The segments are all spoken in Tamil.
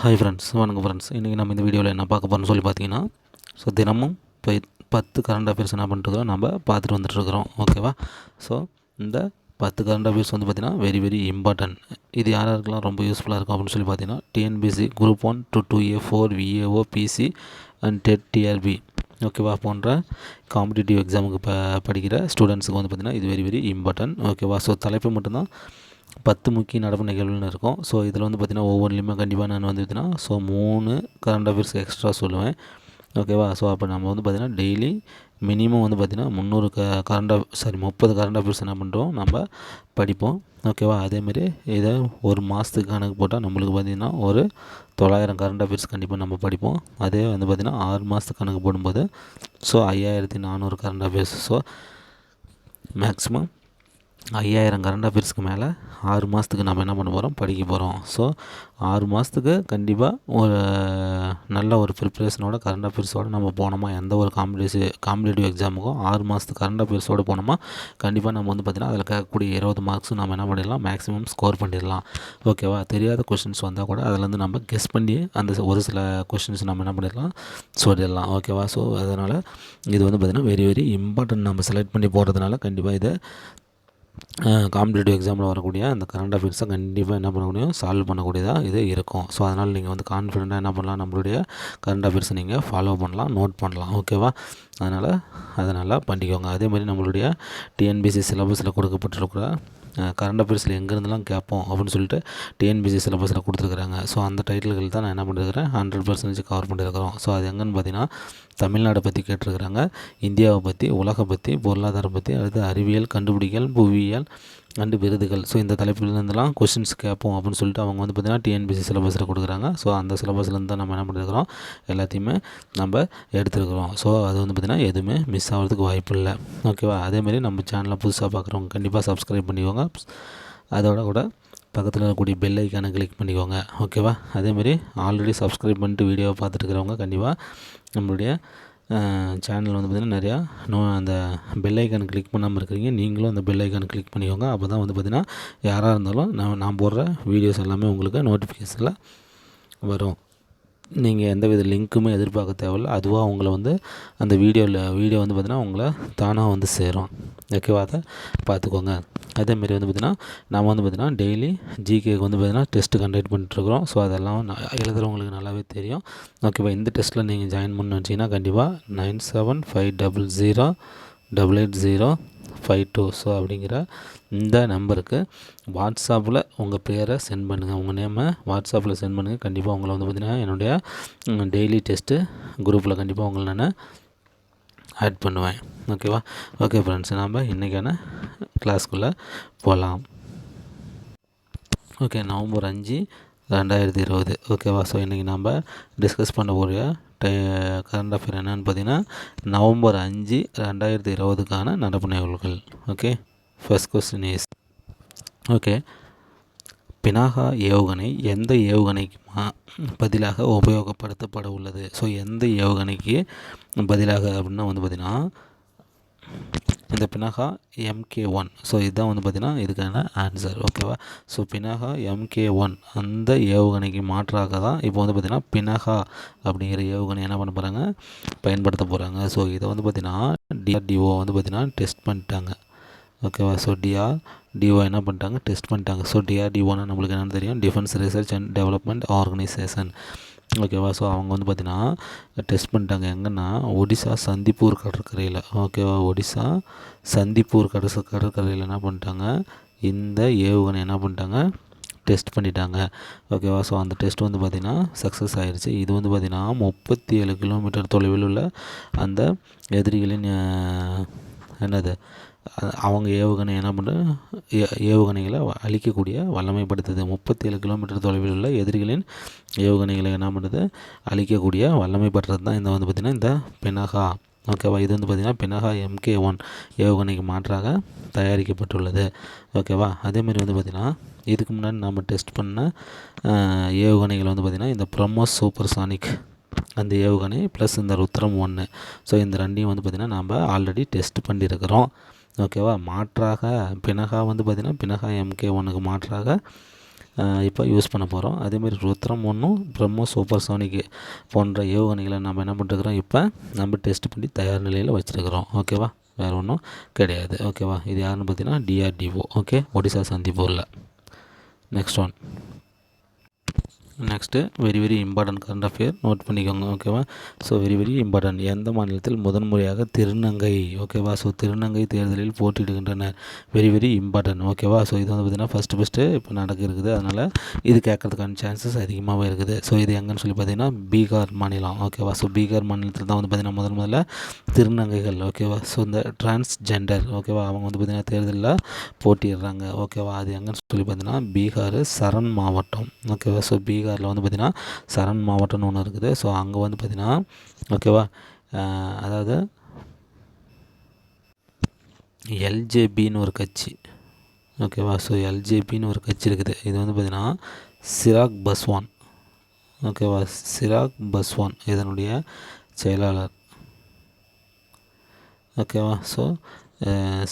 ஹாய் ஃப்ரெண்ட்ஸ், வணக்கம் ஃப்ரெண்ட்ஸ். இன்றைக்கி நம்ம இந்த வீடியோவில் என்ன பார்க்க போகிறோம்னு சொல்லி பார்த்தீங்கன்னா, தினமும் இப்போ 10 கரண்ட் அஃபேர்ஸ் என்ன பண்ணிட்டுருக்கோம், நம்ம பார்த்துட்டு வந்துட்டுருக்குறோம். ஓகேவா? ஸோ இந்த 10 கரண்ட் அஃபேர்ஸ் வந்து பார்த்திங்கன்னா வெரி வெரி இம்பார்ட்டன்ட். இது யாருக்கெல்லாம் ரொம்ப யூஸ்ஃபுல்லாக இருக்கும் அப்படின்னு சொல்லி பார்த்தீங்கன்னா, TNPSC group 1 to 2A 4 VAO PC and TET TRB ஓகேவா போன்ற காம்படிட்டிவ் எக்ஸாமுக்கு படிக்கிற ஸ்டூடெண்ட்ஸுக்கு வந்து பார்த்திங்கன்னா இது வெரி வெரி இம்பார்ட்டன்ட். ஓகேவா? ஸோ தலைப்பு மட்டும்தான் 10 முக்கிய நடப்பு நிகழ்வுன்னு இருக்கும். ஸோ இதில் வந்து பார்த்திங்கன்னா ஒவ்வொன்றுலையுமே கண்டிப்பாக நான் வந்து பார்த்திங்கன்னா 3 கரண்ட் அஃபேர்ஸ் எக்ஸ்ட்ரா சொல்லுவேன். ஓகேவா? ஸோ அப்போ நம்ம வந்து பார்த்திங்கன்னா டெய்லி மினிமம் வந்து பார்த்திங்கன்னா 30 கரண்ட் அஃபேர்ஸ் என்ன பண்ணுறோம் நம்ம படிப்போம். ஓகேவா? அதேமாரி இதை ஒரு மாதத்துக்கு கணக்கு போட்டால் நம்மளுக்கு பார்த்திங்கன்னா ஒரு 900 கரண்ட் அஃபேர்ஸ் கண்டிப்பாக நம்ம படிப்போம். அதே வந்து பார்த்திங்கன்னா 6 மாதத்துக்கு கணக்கு போடும்போது 5400 current affairs. So maximum 5000 current அஃபேர்ஸ்க்கு மேலே 6 மாதத்துக்கு நம்ம என்ன பண்ண போகிறோம், படிக்க போகிறோம். ஸோ 6 மாதத்துக்கு கண்டிப்பாக ஒரு நல்ல ஒரு ப்ரிப்ரேஷனோட கரண்ட் அஃபேர்ஸோடு நம்ம போனோமா, எந்த ஒரு காம்படிட்டிவ் எக்ஸாமுக்கும் 6 மாதத்துக்கு கரண்ட் அஃபேர்ஸோடு போனோமா, கண்டிப்பாக நம்ம வந்து பார்த்திங்கன்னா அதில் கேட்கக்கூடிய 20 மார்க்ஸும் நம்ம என்ன பண்ணிடலாம், மேக்ஸிமம் ஸ்கோர் பண்ணிடலாம். ஓகேவா? தெரியாத கொஷின்ஸ் வந்தால் கூட அதிலேருந்து நம்ம கெஸ் பண்ணி அந்த ஒரு சில கொஷின்ஸ் நம்ம என்ன பண்ணிடலாம், சொல்லிடலாம். ஓகேவா? ஸோ அதனால் இது வந்து பார்த்திங்கன்னா வெரி வெரி இம்பார்ட்டன்ட். நம்ம செலக்ட் பண்ணி போடுறதுனால கண்டிப்பாக இதை காம்படிட்டிவ் எக்ஸாமில் வரக்கூடிய அந்த கரண்ட் அஃபேர்ஸை கண்டிப்பாக என்ன பண்ண முடியும், சால்வ் பண்ணக்கூடியதாக இது இருக்கும். ஸோ அதனால் நீங்கள் வந்து கான்ஃபிடெண்ட்டாக என்ன பண்ணலாம், நம்மளுடைய கரண்ட் அஃபேர்ஸை நீங்கள் ஃபாலோ பண்ணலாம், நோட் பண்ணலாம். ஓகேவா? அதனால் அதை நல்லா பண்ணிக்கோங்க. அதே மாதிரி நம்மளுடைய டிஎன்பிசி சிலபஸில் கொடுக்கப்பட்டிருக்கிற கரண்ட் அஃபேர்ஸில் எங்கேருந்துலாம் கேட்போம் அப்படின்னு சொல்லிட்டு டிஎன்பிசி சிலபஸில் கொடுத்துருக்குறாங்க. ஸோ அந்த டைட்டில்கள் தான் நான் என்ன பண்ணியிருக்கிறேன் 100% கவர் பண்ணியிருக்கிறோம். ஸோ அது எங்கன்னு பார்த்தீங்கன்னா தமிழ்நாடை பற்றி கேட்டிருக்கிறாங்க, இந்தியாவை பற்றி, உலகை பற்றி, பொருளாதாரம் பற்றி, அடுத்து அறிவியல், கண்டுபிடிக்கல், புவியியல் அண்டு விருதுகள். ஸோ இந்த தலைப்பிலேருந்துலாம் கொஷின்ஸ் கேட்போம் அப்படின்னு சொல்லிட்டு அவங்க வந்து பார்த்திங்கன்னா டிஎன்பிசி சிலபஸில் கொடுக்குறாங்க. ஸோ அந்த சிலபஸ்லேருந்து தான் நம்ம என்ன பண்ணியிருக்கிறோம், எல்லாத்தையுமே நம்ம எடுத்துருக்குறோம். ஸோ அது வந்து பார்த்திங்கன்னா எதுவுமே மிஸ் ஆகிறதுக்கு வாய்ப்பு இல்லை. ஓகேவா? அதேமாதிரி நம்ம சேனலை புதுசாக பார்க்குறவங்க கண்டிப்பாக சப்ஸ்கிரைப் பண்ணிக்கோங்க. அதோட கூட பக்கத்தில் இருக்கக்கூடிய பெல் ஐக்கானை கிளிக் பண்ணிக்கோங்க. ஓகேவா? அதேமாதிரி ஆல்ரெடி சப்ஸ்கிரைப் பண்ணிட்டு வீடியோவை பார்த்துட்டு இருக்கிறவங்க கண்டிப்பாக நம்மளுடைய சேனல் வந்து பார்த்திங்கன்னா நிறையா அந்த பெல் ஐக்கான் கிளிக் பண்ணாமல் இருக்கிறீங்க, நீங்களும் அந்த பெல் ஐக்கான் கிளிக் பண்ணிக்கோங்க. அப்போ தான் வந்து பார்த்திங்கன்னா யாராக இருந்தாலும் நான் போடுற வீடியோஸ் எல்லாமே உங்களுக்கு நோட்டிஃபிகேஷனில் வரும். நீங்கள் எந்த வித லிங்க்குமே எதிர்பார்க்க தேவையில்லை, அதுவாக உங்களை வந்து அந்த வீடியோ வந்து பார்த்திங்கன்னா உங்களை தானாக வந்து சேரும். ஓகேவா? அதை பார்த்துக்கோங்க. அதேமாரி வந்து பார்த்திங்கன்னா நம்ம வந்து பார்த்திங்கன்னா டெய்லி ஜிகேக்கு வந்து பார்த்திங்கன்னா டெஸ்ட்டு கண்டக்ட் பண்ணிட்டுருக்குறோம். ஸோ அதெல்லாம் எழுதுகிறவங்களுக்கு நல்லாவே தெரியும். ஓகேவா? இந்த டெஸ்ட்டில் நீங்கள் ஜாயின் பண்ண வச்சிங்கன்னா கண்டிப்பாக 9750088052 ஸோ அப்படிங்கிற இந்த நம்பருக்கு வாட்ஸ்அப்பில் உங்கள் பேரை சென்ட் பண்ணுங்கள், உங்கள் நேமை வாட்ஸ்அப்பில் சென்ட் பண்ணுங்கள். கண்டிப்பாக உங்களை வந்து பார்த்திங்கன்னா என்னுடைய டெய்லி டெஸ்ட்டு குரூப்பில் கண்டிப்பாக உங்களை நான் ஆட் பண்ணுவேன். ஓகேவா? ஓகே ஃப்ரெண்ட்ஸ், நாம் இன்றைக்கான கிளாஸ்க்குள்ளே போகலாம். Okay, November 5 2020. ஓகேவா? ஸோ இன்றைக்கி நம்ம டிஸ்கஸ் பண்ண போகிற கரண்ட் அஃபேர் என்னென்னு பார்த்தீங்கன்னா நவம்பர் 5 2020க்கான நடப்பு நிகழ்வுகள். Okay, first question is okay, Pinaka ஏவுகணை எந்த ஏவுகணைக்கு பதிலாக உபயோகப்படுத்தப்பட உள்ளது? ஸோ எந்த ஏவுகணைக்கு பதிலாக அப்படின்னா வந்து பார்த்திங்கன்னா இந்த பினாகா MK1. ஸோ இதுதான் வந்து பார்த்திங்கன்னா இதுக்கான ஆன்சர். ஓகேவா? ஸோ பினாகா MK1 அந்த ஏவுகணைக்கு மாற்றாக தான் இப்போ வந்து பார்த்திங்கன்னா பினாகா அப்படிங்கிற ஏவுகணை என்ன பண்ண போகிறாங்க, பயன்படுத்த போகிறாங்க. ஸோ இதை வந்து பார்த்திங்கன்னா DRDO வந்து பார்த்திங்கன்னா டெஸ்ட் பண்ணிட்டாங்க. ஓகேவா? ஸோ DRDO என்ன பண்ணிட்டாங்க, டெஸ்ட் பண்ணிட்டாங்க. ஸோ DRDOனா நம்மளுக்கு என்னென்னு தெரியும், defence research and development organisation. ஓகேவா? ஸோ அவங்க வந்து பார்த்திங்கன்னா டெஸ்ட் பண்ணிட்டாங்க எங்கன்னா ஒடிசா சந்திப்பூர் கடற்கரையில். ஓகேவா? ஒடிசா சந்திப்பூர் கடற்கரையில் என்ன பண்ணிட்டாங்க, இந்த ஏவுகணை என்ன பண்ணிட்டாங்க, டெஸ்ட் பண்ணிட்டாங்க. ஓகேவா? ஸோ அந்த டெஸ்ட் வந்து பார்த்திங்கன்னா சக்ஸஸ் ஆகிடுச்சு. இது வந்து பார்த்திங்கன்னா 37 கிலோமீட்டர் தொலைவில் உள்ள அந்த எதிரிகளின் என்னது அவங்க ஏவுகணை என்ன பண்ணுறது, ஏவுகணைகளை அழிக்கக்கூடிய வல்லமைப்படுத்துது. 37 கிலோமீட்டர் தொலைவில் உள்ள எதிரிகளின் ஏவுகணைகளை என்ன பண்ணுறது, அழிக்கக்கூடிய வல்லமைப்படுறது தான் இந்த வந்து பார்த்திங்கன்னா இந்த பினாகா. ஓகேவா? இது வந்து பார்த்திங்கன்னா பினாகா MK1 ஏவுகணைக்கு மாற்றாக தயாரிக்கப்பட்டுள்ளது. ஓகேவா? அதேமாதிரி வந்து பார்த்திங்கன்னா இதுக்கு முன்னாடி நம்ம டெஸ்ட் பண்ண ஏவுகணைகள் வந்து பார்த்திங்கன்னா இந்த பிரம்மோஸ் சூப்பர்சானிக் அந்த ஏவுகணை ப்ளஸ் இந்த ருத்ரம் 1. ஸோ இந்த ரெண்டையும் வந்து பார்த்திங்கன்னா நம்ம ஆல்ரெடி டெஸ்ட் பண்ணியிருக்கிறோம். ஓகேவா? மாற்றாக பினாகா வந்து பார்த்திங்கன்னா பினாகா MK1க்கு மாற்றாக இப்போ யூஸ் பண்ண போகிறோம். அதேமாதிரி ருத்ரம் 1 பிரம்மோஸ் சூப்பர்சோனிக் போன்ற ஏவுகணைகளை நம்ம என்ன பண்ணிருக்கிறோம், இப்போ நம்ம டெஸ்ட் பண்ணி தயார் நிலையில் வச்சுருக்கிறோம். ஓகேவா, வேறு ஒன்றும் கிடையாது. ஓகேவா, இது யாருன்னு பார்த்தீங்கன்னா DRDO. ஓகே, ஒடிசா சந்திப்பூரில். Next one. Next very important current affair note பண்ணிக்கோங்க. ஓகேவா, ஸோ வெரி இம்பார்ட்டன்ட். எந்த மாநிலத்தில் முதன்முறையாக திருநங்கை, ஓகேவா, ஸோ திருநங்கை தேர்தலில் போட்டியிடுகின்றனர். Very important. ஓகேவா, ஸோ இது வந்து பார்த்திங்கன்னா ஃபஸ்ட்டு இப்போ நடக்க இருக்குது. அதனால் இது கேட்கறதுக்கான சான்சஸ் அதிகமாகவே இருக்குது. ஸோ இது எங்கன்னு சொல்லி பார்த்தீங்கன்னா பீகார் மாநிலம். ஓகேவா, ஸோ பீகார் மாநிலத்தில் தான் வந்து பார்த்திங்கன்னா முதல்ல திருநங்கைகள், ஓகேவா, ஸோ இந்த டிரான்ஸ்ஜெண்டர், ஓகேவா, அவங்க வந்து பார்த்திங்கன்னா தேர்தலில் போட்டிடுறாங்க. ஓகேவா, அது எங்கன்னு சொல்லி பார்த்தீங்கன்னா பீகார் சரண் மாவட்டம். ஓகேவா, ஸோ பீகாரில் வந்து பார்த்திங்கன்னா சரண் மாவட்டம்னு ஒன்று இருக்குது. ஸோ அங்கே வந்து பார்த்திங்கன்னா ஓகேவா, அதாவது எல்ஜேபின்னு ஒரு கட்சி. ஓகேவா, ஸோ எல்ஜேபின்னு ஒரு கட்சி இருக்குது. இது வந்து பார்த்திங்கன்னா சிராக் பஸ்வான். ஓகேவா, சிராக் பஸ்வான் இதனுடைய செயலாளர். ஓகேவா, ஸோ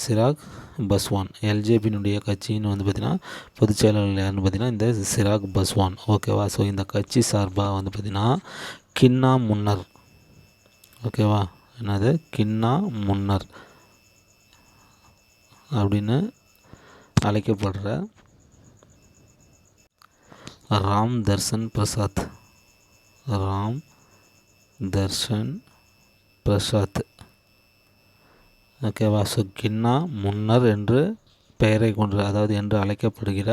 சிராக் பஸ்வான் எல்ஜேபியினுடைய கட்சின்னு வந்து பார்த்திங்கன்னா பொதுச் செயலாளர் யாருன்னு பார்த்திங்கன்னா இந்த சிராக் பஸ்வான். ஓகேவா, ஸோ இந்த கட்சி சார்பாக வந்து பார்த்திங்கன்னா கின்னா முன்னர், ஓகேவா, என்னது கின்னா முன்னர் அப்படின்னு அழைக்கப்படுற ராம் தர்ஷன் பிரசாத், ஓகேவா, ஸோ கின்னா முன்னர் என்று பெயரை கொண்டு, அதாவது என்று அழைக்கப்படுகிற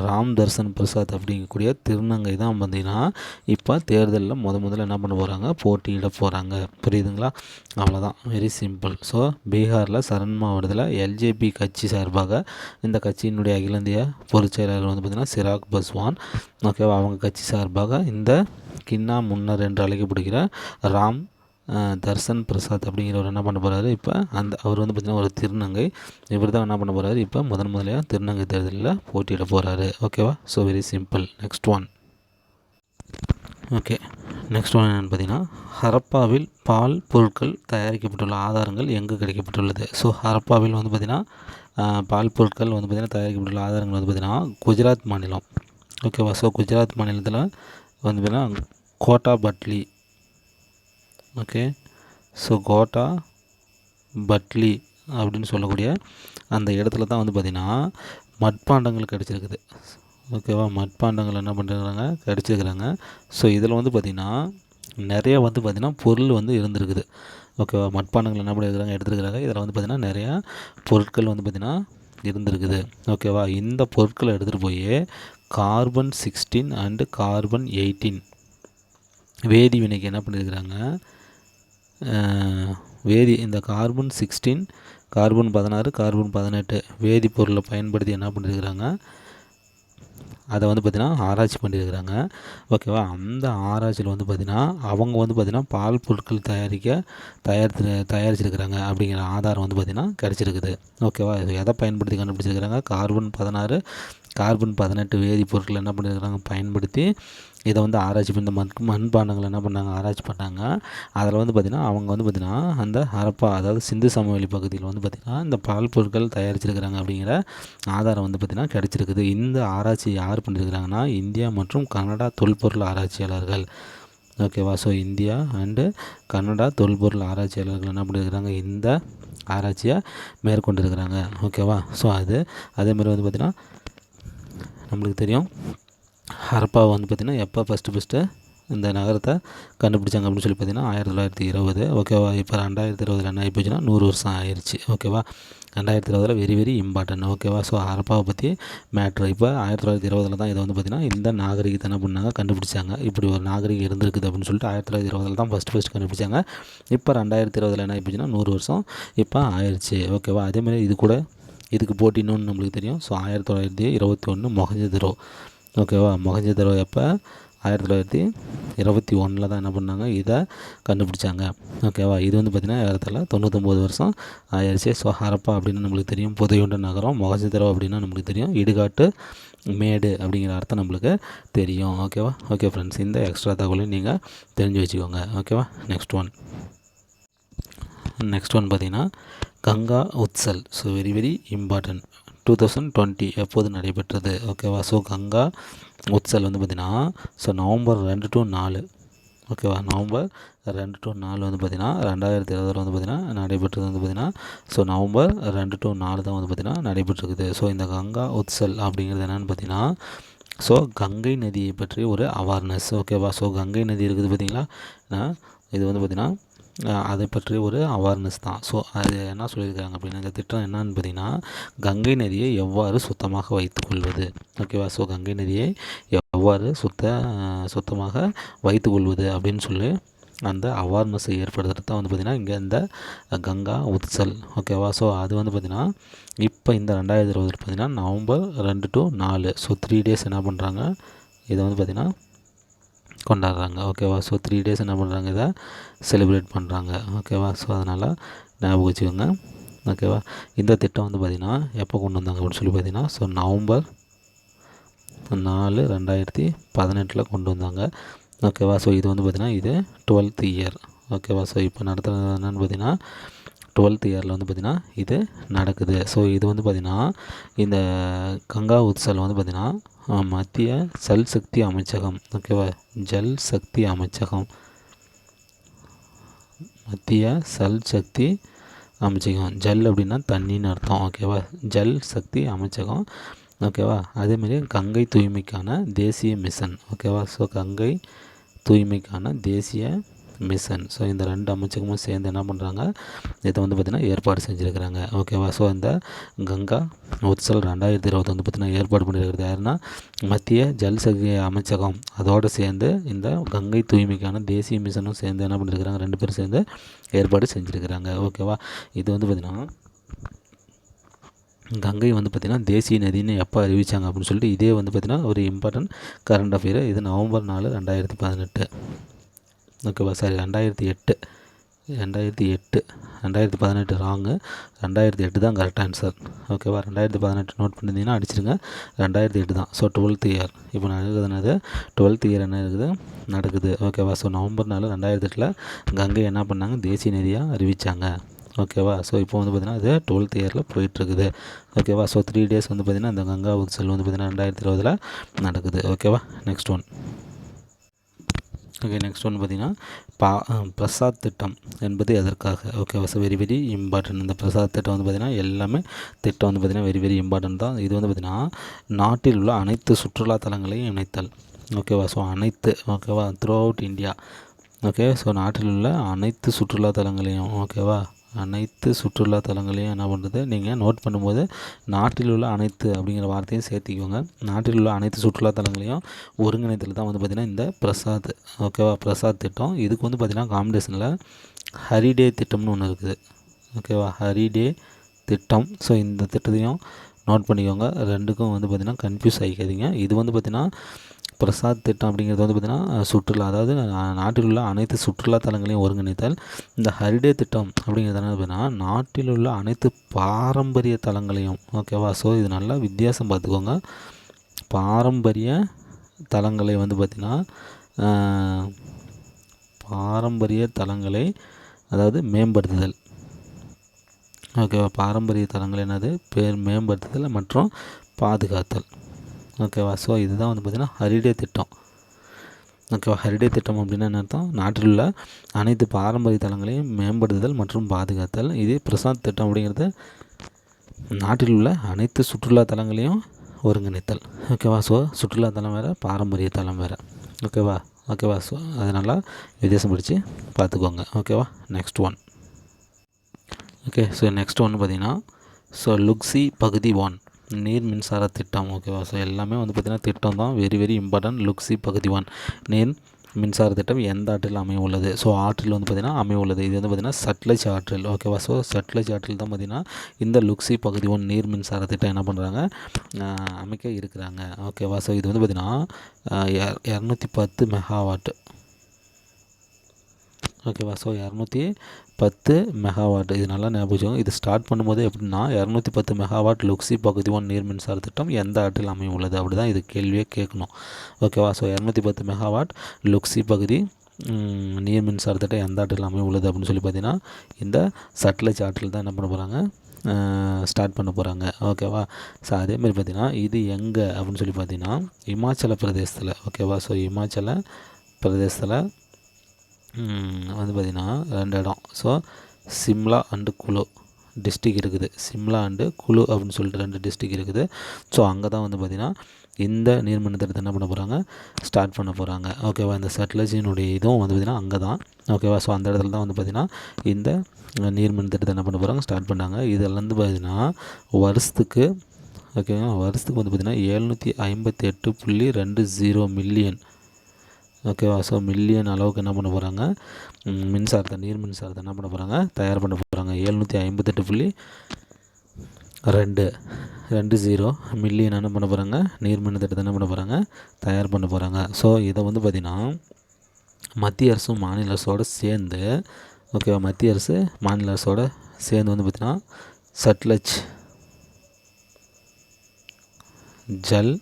ராம் தர்ஷன் பிரசாத் அப்படிங்கக்கூடிய திருநங்கை தான் பார்த்திங்கன்னா இப்போ தேர்தலில் முதல்ல என்ன பண்ண போகிறாங்க, போட்டியிட போகிறாங்க. புரியுதுங்களா, அவ்வளோதான், வெரி சிம்பிள். ஸோ பீகாரில் சரண் மாவட்டத்தில் எல்ஜேபி கட்சி சார்பாக இந்த கட்சியினுடைய அகில இந்திய பொதுச் செயலாளர் வந்து பார்த்திங்கன்னா சிராக் பஸ்வான். ஓகேவா, அவங்க கட்சி சார்பாக இந்த கின்னா முன்னர் என்று அழைக்கப்படுகிற ராம் தர்ஷன் பிரசாத் அப்படிங்கிறவர் என்ன பண்ண போகிறாரு, இப்போ அவர் வந்து பார்த்திங்கன்னா ஒரு திருநங்கை. இவர் தான் என்ன பண்ண போகிறாரு, இப்போ முதலையாக திருநங்கை தேர்தலில் போட்டியிட போகிறாரு. ஓகேவா, so very simple. Next one. Okay, next one என்னென்னு பார்த்தீங்கன்னா ஹரப்பாவில் பால் பொருட்கள் தயாரிக்கப்பட்டுள்ள ஆதாரங்கள் எங்கு கிடைக்கப்பட்டுள்ளது. ஸோ ஹரப்பாவில் வந்து பார்த்திங்கன்னா பால் பொருட்கள் வந்து பார்த்திங்கன்னா தயாரிக்கப்பட்டுள்ள ஆதாரங்கள் வந்து பார்த்திங்கன்னா குஜராத் மாநிலம். ஓகேவா, ஸோ குஜராத் மாநிலத்தில் வந்து பார்த்திங்கன்னா கோட்டா பட்லி. ஓகே, ஸோ கோட்டா பட்லி அப்படின்னு சொல்லக்கூடிய அந்த இடத்துல தான் வந்து பார்த்திங்கன்னா மட்பாண்டங்கள் கிடச்சிருக்குது. ஓகேவா, மட்பாண்டங்கள் என்ன பண்ணுறாங்க, கிடச்சிருக்கிறாங்க. ஸோ இதில் வந்து பார்த்திங்கன்னா நிறைய வந்து பார்த்திங்கன்னா பொருள் வந்து இருந்திருக்குது. ஓகேவா, மட்பாண்டங்கள் என்ன பண்ணியிருக்கிறாங்க, எடுத்துருக்கிறாங்க. இதில் வந்து பார்த்திங்கன்னா நிறையா பொருட்கள் வந்து பார்த்திங்கன்னா இருந்திருக்குது. ஓகேவா, இந்த பொருட்களை எடுத்துகிட்டு போய் கார்பன் 16 அண்டு கார்பன் 18 வேதி வினைக்கு என்ன பண்ணியிருக்கிறாங்க, இந்த கார்பன் 16 கார்பன் 16 கார்பன் 18 வேதிப்பொருளை பயன்படுத்தி என்ன பண்ணியிருக்கிறாங்க, அதை வந்து பார்த்திங்கன்னா ஆராய்ச்சி பண்ணியிருக்கிறாங்க. ஓகேவா, அந்த ஆராய்ச்சியில் வந்து பார்த்திங்கன்னா அவங்க வந்து பார்த்திங்கன்னா பால் பொருட்கள் தயாரிச்சிருக்கிறாங்க அப்படிங்கிற ஆதாரம் வந்து பார்த்திங்கன்னா கிடச்சிருக்குது. ஓகேவா, இது எதை பயன்படுத்தி கண்டுபிடிச்சிருக்கிறாங்க, கார்பன் 16 கார்பன் 18 வேதிப்பொருட்கள் என்ன பண்ணியிருக்கிறாங்க பயன்படுத்தி இதை வந்து ஆராய்ச்சி பண்ணி இந்த மண்பாண்டங்களை என்ன பண்ணாங்க, ஆராய்ச்சி பண்ணாங்க. அதில் வந்து பார்த்திங்கன்னா அவங்க வந்து பார்த்திங்கன்னா அந்த ஹரப்பா, அதாவது சிந்து சமவெளி பகுதியில் வந்து பார்த்திங்கன்னா இந்த பால் பொருட்கள் தயாரிச்சிருக்கிறாங்க அப்படிங்கிற ஆதாரம் வந்து பார்த்திங்கன்னா கிடச்சிருக்குது. இந்த ஆராய்ச்சி யார் பண்ணியிருக்கிறாங்கன்னா இந்தியா மற்றும் கனடா தொல்பொருள் ஆராய்ச்சியாளர்கள். ஓகேவா, ஸோ இந்தியா அண்டு கனடா தொல்பொருள் ஆராய்ச்சியாளர்கள் என்ன பண்ணியிருக்கிறாங்க, இந்த ஆராய்ச்சியை மேற்கொண்டிருக்கிறாங்க. ஓகேவா, ஸோ அதேமாதிரி வந்து பார்த்திங்கன்னா நம்மளுக்கு தெரியும் ஹரப்பாவை வந்து பார்த்திங்கன்னா எப்போ ஃபஸ்ட்டு இந்த நகரத்தை கண்டுபிடிச்சாங்க அப்படின்னு சொல்லி பார்த்திங்கன்னா 1920. ஓகேவா, இப்போ 2020 என்ன ஆகி போச்சுன்னா 100 வருஷம் ஆயிடுச்சு. ஓகேவா, 2020 வெரி இம்பார்ட்டன்ட். ஓகேவா, ஸோ ஹரப்பாவை பற்றி மேட்ரு இப்போ 1920 தான் இதை வந்து பார்த்திங்கன்னா இந்த நாகரிகத்தை என்ன பண்ணாங்க, கண்டுபிடிச்சாங்க. இப்படி ஒரு நாகரிகம் இருந்திருக்குது அப்படின்னு சொல்லிட்டு 1920 தான் ஃபஸ்ட்டு கண்டுபிடிச்சாங்க. இப்போ 2020 என்ன ஆகி போச்சுன்னா 100 வருஷம் இப்போ ஆயிடுச்சு. ஓகேவா, அதேமாதிரி இதுக்கு போட்டின்னு நம்மளுக்கு தெரியும். ஸோ 1921 மொஹஞ்சதாரோ. ஓகேவா, மொஹஞ்சதாரோ எப்போ 1921 தான் என்ன பண்ணாங்க, இதை கண்டுபிடிச்சாங்க. ஓகேவா, இது வந்து பார்த்திங்கன்னா இடத்துல 99 வருஷம் ஆயிடுச்சு. ஸோ ஹரப்பா அப்படின்னு நம்மளுக்கு தெரியும் புதையுண்ட நகரம், மொஹஞ்சதாரோ அப்படின்னா நம்மளுக்கு தெரியும் இடுகாட்டு மேடு அப்படிங்கிற அர்த்தம் நம்மளுக்கு தெரியும். ஓகேவா, ஓகே ஃப்ரெண்ட்ஸ், இந்த எக்ஸ்ட்ரா தகவலையும் நீங்கள் தெரிஞ்சு வச்சுக்கோங்க. ஓகேவா, நெக்ஸ்ட் ஒன் பார்த்திங்கன்னா கங்கா உத்சல். ஸோ வெரி இம்பார்ட்டன்ட் 2020 எப்போது நடைபெற்றது? ஓகேவா. ஸோ கங்கா உத்சல் வந்து பார்த்திங்கன்னா ஸோ நவம்பர் 2 to 4 ஓகேவா. நவம்பர் 2 to 4 வந்து பார்த்திங்கன்னா 2020 வந்து பார்த்திங்கன்னா நடைபெற்றது வந்து பார்த்திங்கன்னா ஸோ நவம்பர் 2 to 4 தான் வந்து பார்த்திங்கன்னா நடைபெற்றிருக்குது. ஸோ இந்த கங்கா உத்சல் அப்படிங்கிறது என்னென்னு பார்த்திங்கன்னா ஸோ கங்கை நதியை பற்றி ஒரு அவேர்னஸ். ஓகேவா. ஸோ கங்கை நதி இருக்குது பார்த்திங்களா, இது வந்து பார்த்திங்கன்னா அதை பற்றி ஒரு அவேர்னஸ் தான். ஸோ அது என்ன சொல்லியிருக்காங்க அப்படின்னா, இந்த திட்டம் என்னன்னு பார்த்திங்கன்னா கங்கை நதியை எவ்வாறு சுத்தமாக வைத்துக்கொள்வது. ஓகேவா. ஸோ கங்கை நதியை எவ்வாறு சுத்தமாக வைத்துக்கொள்வது அப்படின்னு சொல்லி அந்த அவேர்னஸை ஏற்படுத்துறது தான் வந்து பார்த்திங்கன்னா இங்கே இந்த கங்கா உத்சல். ஓகேவா. ஸோ அது வந்து பார்த்திங்கன்னா இப்போ இந்த 2020 பார்த்திங்கன்னா நவம்பர் 2 to 4 ஸோ 3 days என்ன பண்ணுறாங்க, இதை வந்து பார்த்திங்கன்னா கொண்டாடுறாங்க. ஓகேவா. ஸோ 3 days என்ன பண்ணுறாங்க, இதை செலிப்ரேட் பண்ணுறாங்க. ஓகேவா. ஸோ அதனால் ஞாபகம் வச்சுக்கோங்க. ஓகேவா. இந்த திட்டம் வந்து பார்த்திங்கன்னா எப்போ கொண்டு வந்தாங்க அப்படின்னு சொல்லி பார்த்திங்கன்னா ஸோ நவம்பர் 4 2018 கொண்டு வந்தாங்க. ஓகேவா. ஸோ இது வந்து பார்த்திங்கன்னா இது 12th year. ஓகேவா. ஸோ இப்போ நடத்துகிறது என்னென்னு பார்த்திங்கன்னா 12th yearல் வந்து பார்த்திங்கன்னா இது நடக்குது. ஸோ இது வந்து பார்த்திங்கன்னா இந்த கங்கா உத்சல் வந்து பார்த்திங்கன்னா மத்திய ஜல் சக்தி அமைச்சகம். ஓகேவா. ஜல் சக்தி அமைச்சகம், மத்திய ஜல் சக்தி அமைச்சகம். ஜல் அப்படின்னா தண்ணின்னு அர்த்தம். ஓகேவா. ஜல் சக்தி அமைச்சகம். ஓகேவா. அதேமாரி கங்கை தூய்மைக்கான தேசிய மிஷன். ஓகேவா. ஸோ கங்கை தூய்மைக்கான தேசிய மிஷன். ஸோ இந்த 2 அமைச்சகமும் சேர்ந்து என்ன பண்ணுறாங்க, இதை வந்து பார்த்திங்கன்னா ஏற்பாடு செஞ்சுருக்கிறாங்க. ஓகேவா. ஸோ இந்த கங்கா உத்சல் 2020 வந்து பார்த்திங்கன்னா ஏற்பாடு பண்ணியிருக்கிறது யாருன்னா மத்திய ஜல் சக்தி அமைச்சகம். அதோடு சேர்ந்து இந்த கங்கை தூய்மைக்கான தேசிய மிஷனும் சேர்ந்து என்ன பண்ணியிருக்கிறாங்க, 2 பேரும் சேர்ந்து ஏற்பாடு செஞ்சுருக்கிறாங்க. ஓகேவா. இது வந்து பார்த்திங்கன்னா கங்கை வந்து பார்த்திங்கன்னா தேசிய நதின்னு எப்போ அறிவித்தாங்க அப்படின்னு சொல்லிட்டு இதே வந்து பார்த்திங்கன்னா ஒரு இம்பார்ட்டன்ட் கரண்ட் அஃபேர். இது நவம்பர் 4 2018. ஓகேவா. சாரி 2018 ராங்கு, 2008 தான் கரெக்ட் ஆன்சர். ஓகேவா. 2018 நோட் பண்ணியிருந்தீங்கன்னா அடிச்சிருங்க, 2008 தான். ஸோ 12th year இப்போ நடக்குதுன்னது 12th year என்ன இருக்குது நடக்குது. ஓகேவா. ஸோ நவம்பர் 4 2008 கங்கை என்ன பண்ணாங்க, தேசிய நதியாக அறிவித்தாங்க. ஓகேவா. ஸோ இப்போ வந்து பார்த்திங்கன்னா இது 12th yearல் போயிட்டுருக்குது. ஓகேவா. ஸோ 3 days வந்து பார்த்திங்கன்னா இந்த கங்கா உத்சல் வந்து பார்த்திங்கன்னா 2020 நடக்குது. ஓகேவா. Next one. ஓகே. நெக்ஸ்ட் ஒன்று பார்த்திங்கன்னா பிரசாத் திட்டம் என்பது எதற்காக. ஓகேவா. So very very important. இந்த பிரசாத் திட்டம் வந்து பார்த்திங்கன்னா எல்லாமே திட்டம் வந்து பார்த்திங்கன்னா வெரி வெரி இம்பார்ட்டன்ட் தான். இது வந்து பார்த்திங்கன்னா நாட்டில் உள்ள அனைத்து சுற்றுலா தலங்களையும் இணைத்தல். ஓகேவா. ஸோ அனைத்து. ஓகேவா. Through out India. Okay. So நாட்டில் உள்ள அனைத்து சுற்றுலா தலங்களையும். ஓகேவா. அனைத்து சுற்றுலா தலங்களையும் என்ன பண்ணுறது, நீங்கள் நோட் பண்ணும்போது நாட்டில் உள்ள அனைத்து அப்படிங்கிற வார்த்தையும் சேர்த்திக்கோங்க. நாட்டில் உள்ள அனைத்து சுற்றுலா தலங்களையும் ஒருங்கிணைத்தல் தான் வந்து பார்த்திங்கன்னா இந்த பிரசாத். ஓகேவா. பிரசாத் திட்டம். இதுக்கு வந்து பார்த்திங்கன்னா காம்படிஷனில் ஹரிடே திட்டம்னு ஒன்று இருக்குது. ஓகேவா. ஹரிடே திட்டம். ஸோ இந்த திட்டத்தையும் நோட் பண்ணிக்கோங்க. ரெண்டுக்கும் வந்து பார்த்திங்கன்னா கன்ஃபியூஸ் ஆகிக்காதீங்க. இது வந்து பார்த்திங்கன்னா பிரசாத் திட்டம் அப்படிங்கிறது வந்து பார்த்திங்கன்னா சுற்றுலா, அதாவது நாட்டில் உள்ள அனைத்து சுற்றுலா தலங்களையும் ஒருங்கிணைத்தல். இந்த ஹரிடே திட்டம் அப்படிங்கிறது என்ன அப்படின்னா நாட்டில் உள்ள அனைத்து பாரம்பரிய தலங்களையும். ஓகேவா. ஸோ இது நல்லா வித்தியாசம் பார்த்துக்கோங்க. பாரம்பரிய தலங்களை வந்து பார்த்திங்கன்னா பாரம்பரிய தலங்களை அதாவது மேம்படுத்துதல். ஓகேவா. பாரம்பரிய தலங்கள் என்னது மேம்படுத்துதல் மற்றும் பாதுகாத்தல். ஓகேவா. ஸோ இதுதான் வந்து பார்த்திங்கன்னா ஹரிடே திட்டம். ஓகேவா. ஹரிடே திட்டம் அப்படின்னா என்ன அர்த்தம், நாட்டில் உள்ள அனைத்து பாரம்பரிய தலங்களையும் மேம்படுத்துதல் மற்றும் பாதுகாத்தல். இதே பிரசாத் திட்டம் அப்படிங்கிறது நாட்டில் உள்ள அனைத்து சுற்றுலா தலங்களையும் ஒருங்கிணைத்தல். ஓகேவா. ஸோ சுற்றுலா தலம் வேறு, பாரம்பரிய தலம் வேறு. ஓகேவா. ஓகேவா. ஸோ அதனால் வித்தியாசம் பிடிச்சி பார்த்துக்கோங்க. ஓகேவா. Next one. Okay. So next ஒன்று பார்த்திங்கன்னா ஸோ லுக்ஸி பகுதி 1 நீர் மின்சார திட்டம். ஓகேவா. ஸோ எல்லாமே வந்து பார்த்திங்கன்னா திட்டம் தான், வெரி வெரி இம்பார்ட்டன்ட். லுக்ஸி பகுதி 1 நீர் மின்சார திட்டம் எந்த ஆற்றில் அமைய உள்ளது. ஸோ ஆற்றில் வந்து பார்த்திங்கன்னா அமைய உள்ளது. இது வந்து பார்த்திங்கன்னா சட்லஜ் ஆற்றில். ஓகேவா. ஸோ சட்லஜ் ஆற்றில் தான் பார்த்திங்கன்னா இந்த லுக்ஸி பகுதி 1 நீர் மின்சார திட்டம் என்ன பண்ணுறாங்க, அமைக்க இருக்கிறாங்க. ஓகேவா. ஸோ இது வந்து பார்த்திங்கன்னா 210 மெகாவாட். ஓகேவா. So 210 megawatt. இது நல்லா ஞாபகம். இது ஸ்டார்ட் பண்ணும்போது எப்படின்னா 210 மெகாவாட் லுக்ஸி பகுதி 1 நீர் மின்சார திட்டம் எந்த ஆற்றில் அமைய உள்ளது, அப்படி தான் இது கேள்வியே கேட்கணும். ஓகேவா. ஸோ 210 மெகாவாட் லுக்ஸி பகுதி நீர் மின்சார திட்டம் எந்த ஆற்றில் அமைய உள்ளது அப்படின்னு சொல்லி பார்த்தீங்கன்னா இந்த சட்லஜ் ஆற்றில் தான் என்ன பண்ண போகிறாங்க ஸ்டார்ட் பண்ண போகிறாங்க. ஓகேவா. ஸோ அதேமாதிரி பார்த்திங்கன்னா இது எங்கே அப்படின்னு சொல்லி பார்த்திங்கன்னா இமாச்சல பிரதேசத்தில். ஓகேவா. ஸோ இமாச்சல பிரதேசத்தில் வந்து பார்த்திங்கன்னா 2 இடம். So Shimla and Kullu district இருக்குது. சிம்லா அண்டு குலு அப்படின்னு சொல்லிட்டு 2 டிஸ்ட்ரிக் இருக்குது. ஸோ அங்கே தான் வந்து பார்த்திங்கன்னா இந்த நீர்மின் திட்டத்தை என்ன பண்ண போகிறாங்க, ஸ்டார்ட் பண்ண போகிறாங்க. ஓகேவா. இந்த சட்லஜினுடைய இதுவும் வந்து பார்த்திங்கன்னா அங்கே தான். ஓகேவா. ஸோ அந்த இடத்துல தான் வந்து பார்த்திங்கன்னா இந்த நீர்மின் திட்டத்தை என்ன பண்ண போகிறாங்க, ஸ்டார்ட் பண்ணாங்க. இதில் வந்து பார்த்திங்கன்னா வருஷத்துக்கு ஓகேவா, வருஷத்துக்கு வந்து பார்த்திங்கன்னா 758.20 மில்லியன். ஓகேவா. ஸோ மில்லியன் அளவுக்கு என்ன பண்ண போகிறாங்க, நீர் மின்சாரத்தை என்ன பண்ண போகிறாங்க, தயார் பண்ண போகிறாங்க. 758.20 மில்லியன் என்ன பண்ண போகிறாங்க, நீர்மின் திட்டத்தை என்ன பண்ண போகிறாங்க, தயார் பண்ண போகிறாங்க. ஸோ இதை வந்து பார்த்திங்கன்னா மத்திய அரசும் மாநில அரசோடு சேர்ந்து, ஓகேவா, மத்திய அரசு மாநில அரசோடு சேர்ந்து வந்து பார்த்திங்கன்னா சட்லஜ் ஜல்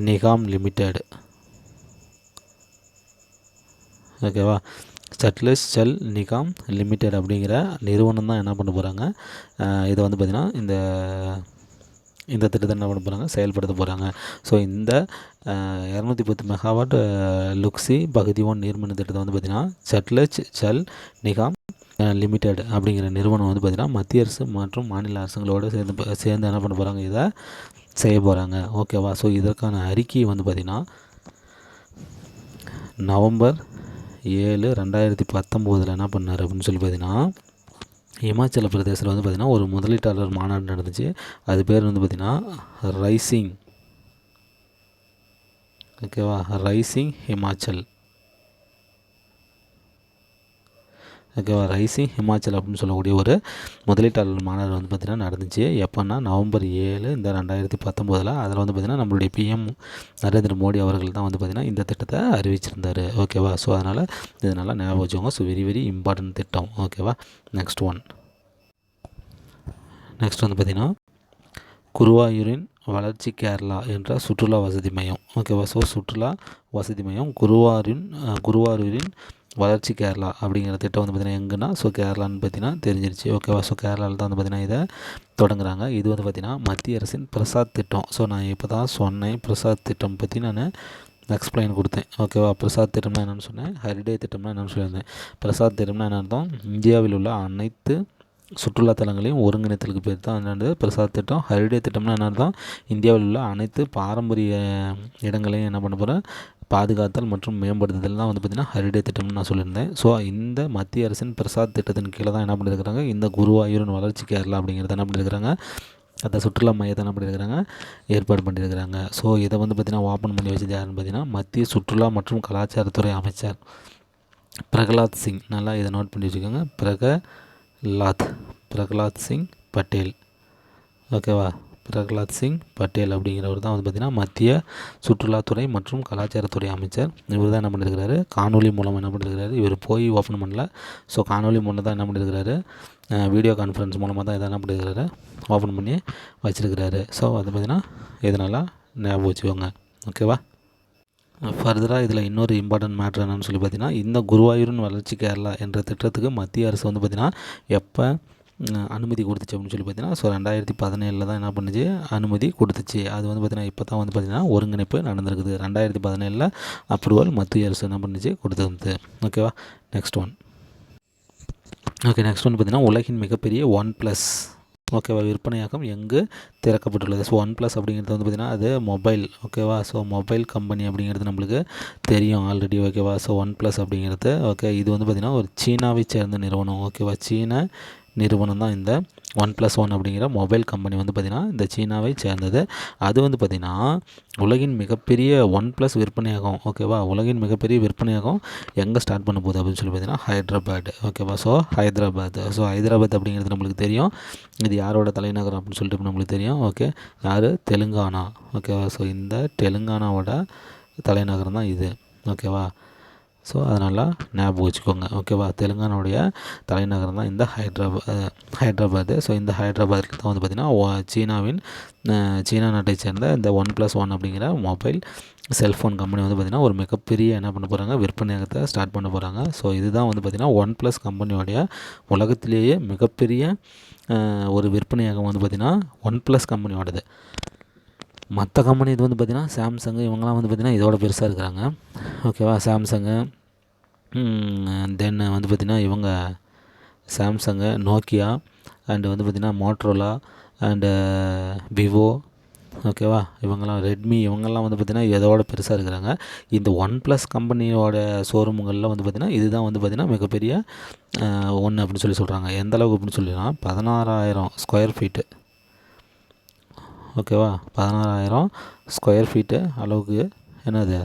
நிகாம் லிமிடெட். ஓகேவா. சட்லஜ் ஜல் நிகாம் லிமிடெட் அப்படிங்கிற நிறுவனம் தான் என்ன பண்ண போகிறாங்க, இதை வந்து பார்த்திங்கன்னா இந்த திட்டத்தை என்ன பண்ண போகிறாங்க, செயல்படுத்த போகிறாங்க. ஸோ இந்த 210 மெகாவாட் லுக்ஸி பகுதி 1 நீர்மின் திட்டத்தை வந்து பார்த்திங்கன்னா சட்லஜ் ஜல் நிகாம் லிமிடெட் அப்படிங்கிற நிறுவனம் வந்து பார்த்திங்கன்னா மத்திய அரசு மற்றும் மாநில அரசுகளோடு சேர்ந்து என்ன பண்ண போகிறாங்க, இதை செய்ய போகிறாங்க. ஓகேவா. ஸோ இதற்கான அறிக்கை வந்து பார்த்திங்கன்னா நவம்பர் 7, 2019 என்ன பண்ணார் அப்படின்னு சொல்லி பார்த்திங்கன்னா இமாச்சல பிரதேசத்தில் வந்து பார்த்திங்கன்னா ஒரு முதலீட்டாளர் மாநாடு நடந்துச்சு. அது பேர் வந்து பார்த்திங்கன்னா ரைசிங். ஓகேவா. ரைசிங் ஹிமாச்சல். ஓகேவா. ரைசிங் ஹிமாச்சல் அப்படின்னு சொல்லக்கூடிய ஒரு முதலீட்டாளர் மாநாடு வந்து பார்த்திங்கன்னா நடந்துச்சு. எப்போன்னா நவம்பர் 7 இந்த 2019. அதில் வந்து பார்த்திங்கன்னா நம்மளுடைய பிஎம் நரேந்திர மோடி அவர்கள் தான் வந்து பார்த்திங்கன்னா இந்த திட்டத்தை அறிவிச்சிருந்தார். ஓகேவா. ஸோ அதனால் இதனால் ஞாபகம் வச்சுக்கோங்க. ஸோ வெரி இம்பார்ட்டன்ட் திட்டம். ஓகேவா. நெக்ஸ்ட் வந்து பார்த்திங்கன்னா குருவாயூரின் வளர்ச்சி கேரளா என்ற சுற்றுலா வசதி மையம். ஓகேவா. ஸோ சுற்றுலா வசதி மையம் குருவாயூரின் வளர்ச்சி கேரளா அப்படிங்கிற திட்டம் வந்து பார்த்திங்கன்னா எங்கன்னா, ஸோ கேரளான்னு பார்த்திங்கன்னா தெரிஞ்சிருச்சு. ஓகேவா. ஸோ கேரளாவில் தான் வந்து பார்த்திங்கன்னா இதை தொடங்குறாங்க. இது வந்து பார்த்திங்கன்னா மத்திய அரசின் பிரசாத் திட்டம். ஸோ நான் இப்போ தான் சொன்னேன் பிரசாத் திட்டம் பற்றி நான் எக்ஸ்பிளைன் கொடுத்தேன். ஓகேவா. பிரசாத் திட்டம்னா என்னென்னு சொன்னேன், ஹரிடே திட்டம்னா என்னென்னு சொல்லியிருந்தேன். பிரசாத் திட்டம்னா என்ன அர்த்தம், இந்தியாவில் உள்ள அனைத்து சுற்றுலாத்தலங்களையும் ஒருங்கிணைத்தலுக்கு பேர் தான் என்னது பிரசாத் திட்டம். ஹரிடே திட்டம்னா என்ன அர்த்தம், இந்தியாவில் உள்ள அனைத்து பாரம்பரிய இடங்களையும் என்ன பண்ண போகிறேன், பாதுகாத்தல் மற்றும் மேம்படுத்துதல் தான் வந்து பார்த்திங்கன்னா ஹரிடே திட்டம்னு நான் சொல்லியிருந்தேன். ஸோ இந்த மத்திய அரசின் பிரசாத் திட்டத்தின் கீழே தான் என்ன பண்ணியிருக்கிறாங்க, இந்த குருவாயூரின் வளர்ச்சி கேரளா அப்படிங்கிறத என்ன பண்ணியிருக்கிறாங்க, அந்த சுற்றுலா மையத்தை என்ன பண்ணியிருக்கிறாங்க, ஏற்பாடு பண்ணியிருக்கிறாங்க. ஸோ இதை வந்து பார்த்திங்கன்னா ஓப்பன் பண்ணி வச்சது யாருன்னு பார்த்திங்கன்னா மத்திய சுற்றுலா மற்றும் கலாச்சாரத்துறை அமைச்சர் பிரகலாத் சிங். நல்லா இதை நோட் பண்ணி வச்சுக்கோங்க. பிரகலாத் சிங் பட்டேல். ஓகேவா. பிரகலாத் சிங் பட்டேல் அப்படிங்கிறவர் தான் வந்து பார்த்திங்கன்னா மத்திய சுற்றுலாத்துறை மற்றும் கலாச்சாரத்துறை அமைச்சர். இவர் தான் என்ன பண்ணியிருக்கிறாரு, காணொலி மூலம் என்ன பண்ணியிருக்கிறாரு, இவர் போய் ஓப்பன் பண்ணல. ஸோ காணொலி மூலம் தான் என்ன பண்ணியிருக்கிறாரு, வீடியோ கான்ஃபரன்ஸ் மூலமாக தான் இதை என்ன பண்ணியிருக்கிறாரு, ஓப்பன் பண்ணி வச்சுருக்கிறாரு. ஸோ அது பார்த்திங்கன்னா இதனால் ஞாபகம் வச்சுக்கோங்க. ஓகேவா. ஃபர்தராக இதில் இன்னொரு இம்பார்ட்டன்ட் மேட்ரு என்னன்னு சொல்லி பார்த்திங்கன்னா இந்த குருவாயூரின் வளர்ச்சி கேரளா என்ற திட்டத்துக்கு மத்திய அரசு வந்து பார்த்திங்கன்னா எப்போ அனுமதி கொடுத்துச்சு அப்படின்னு சொல்லி பார்த்திங்கன்னா ஸோ 2017 தான் என்ன பண்ணுச்சு, அனுமதி கொடுத்துச்சு. அது வந்து பார்த்திங்கன்னா இப்போ தான் வந்து பார்த்திங்கன்னா ஒருங்கிணைப்பு நடந்திருக்குது. 2017 அப்ரூவல் மத்திய அரசு என்ன பண்ணுச்சு, கொடுத்துருந்தது. ஓகேவா. நெக்ஸ்ட் ஒன் பார்த்திங்கன்னா உலகின் மிகப்பெரிய OnePlus ஓகேவா விற்பனையாகம் எங்கு திறக்கப்பட்டுள்ளது. ஸோ OnePlus அப்படிங்கிறது வந்து பார்த்திங்கன்னா அது மொபைல். ஓகேவா. ஸோ மொபைல் கம்பெனி அப்படிங்கிறது நம்மளுக்கு தெரியும் ஆல்ரெடி. ஓகேவா. ஸோ OnePlus அப்படிங்கிறது ஓகே இது வந்து பார்த்திங்கன்னா ஒரு சீனாவை சேர்ந்த நிறுவனம். ஓகேவா. சீன நிறுவனம் தான் இந்த OnePlus அப்படிங்கிற மொபைல் கம்பெனி வந்து பார்த்திங்கன்னா இந்த சீனாவை சேர்ந்தது. அது வந்து பார்த்திங்கன்னா உலகின் மிகப்பெரிய OnePlus விற்பனையாகும். ஓகேவா. உலகின் மிகப்பெரிய விற்பனையாகும் எங்கே ஸ்டார்ட் பண்ண போகுது அப்படின்னு சொல்லி பார்த்திங்கன்னா ஹைதராபாத். ஓகேவா. ஸோ ஹைதராபாத் அப்படிங்கிறது நம்மளுக்கு தெரியும். இது யாரோட தலைநகரம் அப்படின்னு சொல்லிட்டு நம்மளுக்கு தெரியும். ஓகே யார், தெலுங்கானா. ஓகேவா. ஸோ இந்த தெலுங்கானாவோட தலைநகரம் தான் இது. ஓகேவா. ஸோ அதனால் ஞாபகம் வச்சுக்கோங்க. ஓகேவா? தெலுங்கானாவுடைய தலைநகரம் தான் இந்த ஹைட்ராபாத். ஸோ இந்த ஹைட்ராபாத்தில் தான் வந்து பார்த்திங்கன்னா சீனா நாட்டை சேர்ந்த இந்த OnePlus அப்படிங்கிற மொபைல் செல்ஃபோன் கம்பெனி வந்து பார்த்திங்கன்னா ஒரு மிகப்பெரிய என்ன பண்ண போகிறாங்க, விற்பனையகத்தை ஸ்டார்ட் பண்ண போகிறாங்க. ஸோ இதுதான் வந்து பார்த்திங்கன்னா OnePlus கம்பெனியோடைய உலகத்திலேயே மிகப்பெரிய ஒரு விற்பனையகம் வந்து பார்த்திங்கன்னா OnePlus கம்பெனியோடது. மற்ற கம்பெனி இது வந்து பார்த்திங்கன்னா சாம்சங்கு இவங்கெல்லாம் வந்து பார்த்திங்கன்னா இதோட பெருசாக இருக்கிறாங்க. ஓகேவா? சாம்சங்கு தென் வந்து பார்த்திங்கன்னா இவங்க சாம்சங்கு, நோக்கியா அண்டு வந்து பார்த்திங்கன்னா மோட்ரோலா அண்டு விவோ, ஓகேவா? இவங்கெல்லாம் ரெட்மி இவங்கெல்லாம் வந்து பார்த்திங்கன்னா இதோட பெருசாக இருக்கிறாங்க. இந்த OnePlus கம்பெனியோட ஷோரூமுகளில் வந்து பார்த்திங்கன்னா இதுதான் வந்து பார்த்திங்கன்னா மிகப்பெரிய ஒன்று அப்படின்னு சொல்கிறாங்க. எந்த அளவுக்கு அப்படின்னு சொல்லினா 16,000 ஸ்கொயர் ஃபீட்டு. ஓகேவா? 16,000 ஸ்கொயர் ஃபீட்டு அளவுக்கு என்னது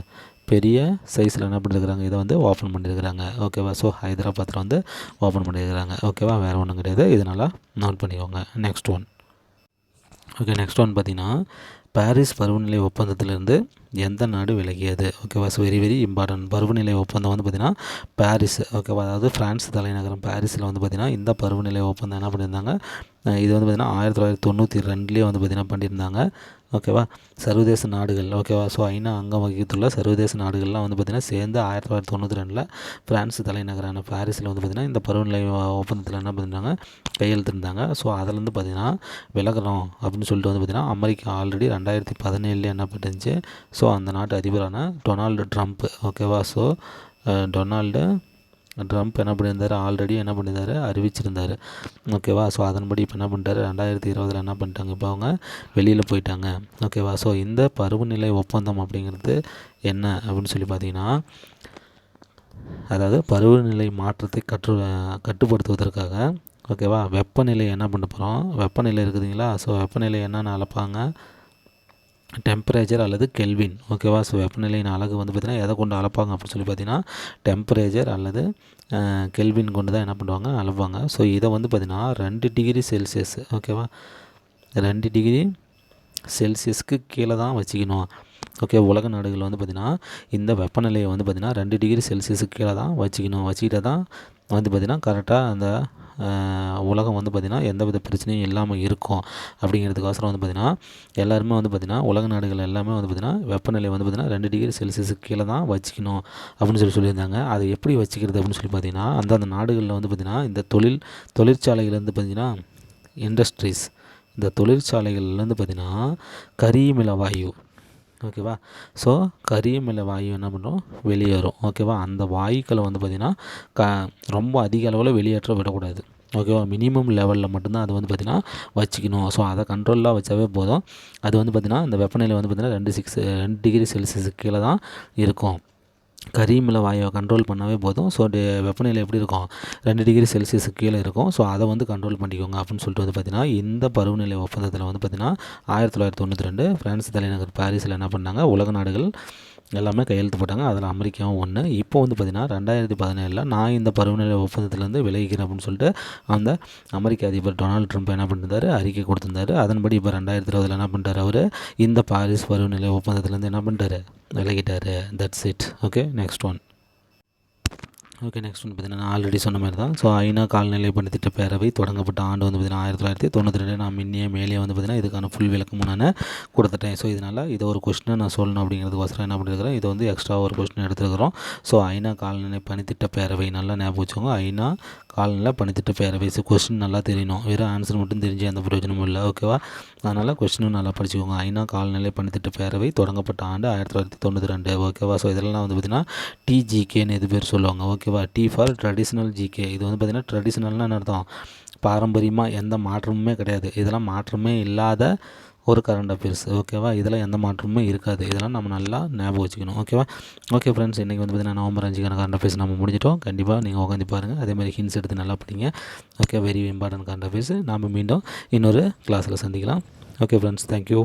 பெரிய சைஸில் என்ன பண்ணியிருக்கிறாங்க, இதை வந்து ஓப்பன் பண்ணியிருக்கிறாங்க. ஓகேவா? ஸோ ஹைதராபாத்தில் வந்து ஓப்பன் பண்ணியிருக்கிறாங்க. ஓகேவா? வேறு ஒன்றும் கிடையாது. இதனால் நோட் பண்ணிக்கோங்க. நெக்ஸ்ட் ஒன் பார்த்திங்கன்னா பாரிஸ் பருவநிலை ஒப்பந்தத்திலிருந்து எந்த நாடு விலகியது? ஓகேவா? So very important. பருவநிலை ஒப்பந்தம் வந்து பார்த்திங்கன்னா பாரிஸ். ஓகேவா? அதாவது ஃப்ரான்ஸ் தலைநகரம் பாரிஸில் வந்து பார்த்திங்கன்னா இந்த பருவநிலை ஒப்பந்தம் என்ன பண்ணியிருந்தாங்க, இது வந்து பார்த்திங்கன்னா 1992 வந்து பார்த்திங்கன்னா பண்ணியிருந்தாங்க. ஓகேவா? சர்வதேச நாடுகள். ஓகேவா? ஸோ ஐநா அங்கம் வகித்துள்ள சர்வதேச நாடுகள்லாம் வந்து பார்த்திங்கன்னா சேர்ந்து 1992 ஃப்ரான்ஸ் தலைநகரான பாரிஸில் வந்து பார்த்திங்கன்னா இந்த பருவநிலை ஒப்பந்தத்தில் என்ன பண்ணியிருந்தாங்க, கையெழுத்திருந்தாங்க. ஸோ அதிலேருந்து பார்த்திங்கன்னா விலகிறோம் அப்படின்னு சொல்லிட்டு வந்து பார்த்திங்கன்னா அமெரிக்கா ஆல்ரெடி 2017 என்ன பண்ணிருந்துச்சு, ஸோ அந்த நாட்டு அதிபரான டொனால்டு ட்ரம்ப். ஓகேவா? ஸோ டொனால்டு ட்ரம்ப் என்ன பண்ணியிருந்தார், ஆல்ரெடி என்ன பண்ணியிருந்தார், அறிவிச்சிருந்தார். ஓகேவா? ஸோ அதன்படி இப்போ என்ன பண்ணிட்டாரு, 2020 என்ன பண்ணிட்டாங்க, இப்போ அவங்க வெளியில் போயிட்டாங்க. ஓகேவா? ஸோ இந்த பருவநிலை ஒப்பந்தம் அப்படிங்கிறது என்ன அப்படின்னு சொல்லி பார்த்தீங்கன்னா, அதாவது பருவநிலை மாற்றத்தை கட்டுப்படுத்துவதற்காக ஓகேவா வெப்பநிலை என்ன பண்ண போகிறோம், வெப்பநிலை இருக்குதுங்களா? ஸோ வெப்பநிலை என்னென்னு அளப்பாங்க, டெம்பரேச்சர் அல்லது கெல்வின். ஓகேவா? ஸோ வெப்பநிலையின் அலகு வந்து பார்த்திங்கன்னா எதை கொண்டு அளப்பாங்க அப்படின்னு சொல்லி பார்த்தீங்கன்னா டெம்பரேச்சர் அல்லது கெல்வின் கொண்டு தான் என்ன பண்ணுவாங்க, அளப்பாங்க. ஸோ இதை வந்து பார்த்திங்கன்னா 2 டிகிரி செல்சியஸ். ஓகேவா? 2 டிகிரி செல்சியஸ்க்கு கீழே தான் வச்சுக்கணும். ஓகே, உலக நாடுகளில் வந்து பார்த்திங்கன்னா இந்த வெப்பநிலையை வந்து பார்த்திங்கன்னா 2 டிகிரி செல்சியஸுக்கு கீழே தான் வச்சுக்கிட்டா தான் வந்து பார்த்திங்கன்னா கரெக்டாக அந்த உலகம் வந்து பார்த்திங்கன்னா எந்த வித பிரச்சனையும் இல்லாமல் இருக்கும். அப்படிங்கிறதுக்கோசரம் வந்து பார்த்திங்கன்னா எல்லாருமே வந்து பார்த்திங்கன்னா உலக நாடுகள் எல்லாமே வந்து பார்த்திங்கன்னா வெப்பநிலை வந்து பார்த்திங்கன்னா 2 டிகிரி செல்சியஸுக்கு கீழே தான் வச்சுக்கணும் அப்படின்னு சொல்லியிருந்தாங்க. அதை எப்படி வச்சுக்கிறது அப்படின்னு சொல்லி பார்த்திங்கன்னா அந்தந்த நாடுகளில் வந்து பார்த்திங்கன்னா இந்த தொழிற்சாலைகள் வந்து பார்த்திங்கன்னா இண்டஸ்ட்ரீஸ், இந்த தொழிற்சாலைகள்லேருந்து பார்த்திங்கன்னா கரியமில வாயு. ஓகேவா? ஸோ கரியமில வாயு என்ன பண்ணுறோம், வெளியேறும். ஓகேவா? அந்த வாயுக்களை வந்து பார்த்திங்கன்னா ரொம்ப அதிக அளவில் வெளியேற்ற விடக்கூடாது. ஓகேவா? மினிமம் லெவலில் மட்டும்தான் அது வந்து பார்த்திங்கன்னா வச்சுக்கணும். ஸோ அதை கண்ட்ரோலாக வச்சாவே போதும். அது வந்து பார்த்திங்கன்னா இந்த வெப்பநிலை வந்து பார்த்திங்கன்னா 2 டிகிரி செல்சியஸுக்கு கீழே தான் இருக்கும். கரியமில வாயுவை கண்ட்ரோல் பண்ணாவே போதும். ஸோ வெப்பநிலை எப்படி இருக்கும், 2 டிகிரி செல்சியஸுக்கு கீழே இருக்கும். ஸோ அதை வந்து கண்ட்ரோல் பண்ணிக்கோங்க அப்படின்னு சொல்லிட்டு வந்து பார்த்திங்கன்னா இந்த பருவநிலை ஒப்பந்தத்தில் வந்து பார்த்திங்கன்னா 1992 ஃப்ரான்ஸ் தலைநகர் பாரிஸில் என்ன பண்ணாங்க, உலக நாடுகள் எல்லாமே கையெழுத்து போட்டாங்க. அதில் அமெரிக்காவும் ஒன்று. இப்போ வந்து பார்த்திங்கன்னா 2017 நான் இந்த பருவநிலை ஒப்பந்தத்துலேருந்து விலகிக்கிறேன் அப்படின்னு சொல்லிட்டு அந்த அமெரிக்க அதிபர் டொனால்டு ட்ரம்ப் என்ன பண்ணியிருந்தார், அறிக்கை கொடுத்திருந்தார். அதன்படி இப்போ 2020 என்ன பண்ணிட்டார், அவர் இந்த பாரிஸ் பருவநிலை ஒப்பந்தத்துலேருந்து என்ன பண்ணிட்டார், விலகிட்டார். That's it. Okay, next one பார்த்திங்கன்னா நான் ஆல்ரெடி சொன்ன மாதிரி தான். ஸோ ஐநா கால்நிலை பணித்திட்ட பேரவை தொடங்கப்பட்ட ஆண்டு வந்து பார்த்திங்கன்னா 1992. நான் மேலே வந்து பார்த்திங்கன்னா இதுக்கான ஃபுல் விளக்கமும் நான் கொடுத்துட்டேன். ஸோ இதனால் இதை ஒரு கொஸ்டினை நான் சொல்லணும் அப்படிங்கிறதுக்கோசரம் என்ன பண்ணியிருக்கிறேன், இது வந்து எக்ஸ்ட்ரா ஒரு கொஸ்டின் எடுத்துருக்கிறோம். ஸோ ஐநா கால்நிலை பணித்திட்ட பேரவை நல்லா ஞாபகம் வச்சுக்கோங்க. ஐநா கால்நிலை பணித்திட்ட பேரவை. ஸோ கொஸ்டின் நல்லா தெரியணும், வெறும் ஆன்சர் மட்டும் தெரிஞ்சு எந்த பிரயோஜனமும் இல்லை. ஓகேவா? அதனால் கொஸ்டினும் நல்லா படிச்சுக்கோங்க. ஐநா கால்நிலை பணித்திட்ட பேரவை தொடங்கப்பட்ட ஆண்டு 1992. ஓகேவா? ஸோ இதெல்லாம் வந்து பார்த்திங்கன்னா டிஜிகேன்னு இது பேர் சொல்லுவாங்க. ஓகேவா? T for traditional GK. இது வந்து பார்த்திங்கன்னா ட்ரெடிஷ்னல்னு அர்த்தம், பாரம்பரியமாக எந்த மாற்றமுமே கிடையாது. இதெல்லாம் மாற்றமே இல்லாத ஒரு கரண்ட் அஃபேர்ஸ். ஓகேவா? இதெல்லாம் எந்த மாற்றமுமே இருக்காது. இதெல்லாம் நம்ம நல்லா ஞாபகம் வச்சுக்கணும். ஓகேவா? ஓகே ஃப்ரெண்ட்ஸ், இன்றைக்கி வந்து பார்த்திங்கன்னா நவம்பர் 5க்கான கரண்ட் அஃபேர்ஸ் நம்ம முடிஞ்சிட்டோம். கண்டிப்பாக நீங்கள் உட்காந்து பாருங்கள். அதேமாதிரி ஹின்ஸ் எடுத்து நல்லா படிங்க. Okay, very important current affairs. நாம் மீண்டும் இன்னொரு கிளாஸில் சந்திக்கலாம். Okay friends, thank you.